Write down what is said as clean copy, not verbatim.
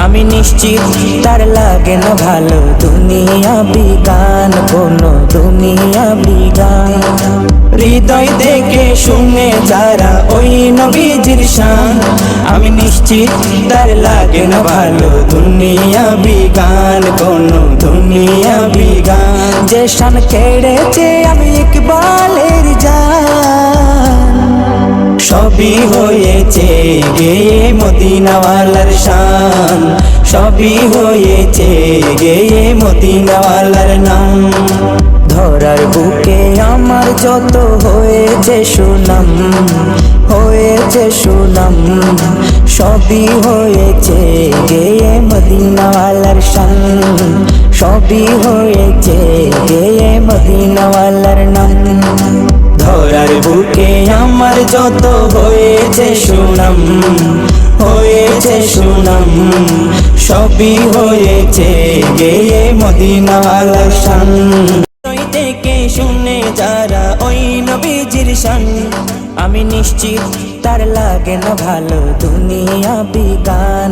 আমি নিশ্চিত তার লাগে না ভালো দুনিয়া বিগান, কোনো দুনিয়া বিগান। হৃদয় থেকে শুনে যারা ওই নবীজির শান, আমি নিশ্চিত তার লাগে না ভালো দুনিয়া বিগান, কোনো দুনিয়া বিগান। যে শান কেড়েছে আমি ইকবালের জান, সবই হয়েছে গেয়ে মদিনাওয়ালার শান, সবই হয়েছে গেয়ে মদিনাওয়ালার নাম। ধরার বুকে আমার যত হয়েছে সুনাম, হয়েছে সুনাম, সবই হয়েছে গেয়ে মদিনাওয়ালার শান, সবই হয়েছে গেয়ে মদিনাওয়ালার নাম। ধরার বুকে আমার যত হয়েছে সুনাম, হয়েছে সুনাম, সবই হয়েছে গেয়ে মদিনাওয়ালার শান। থেকে শুনে যারা ওই নবীজির শান, আমি নিশ্চিত তার লাগে না ভালো দুনিয়া বিগান।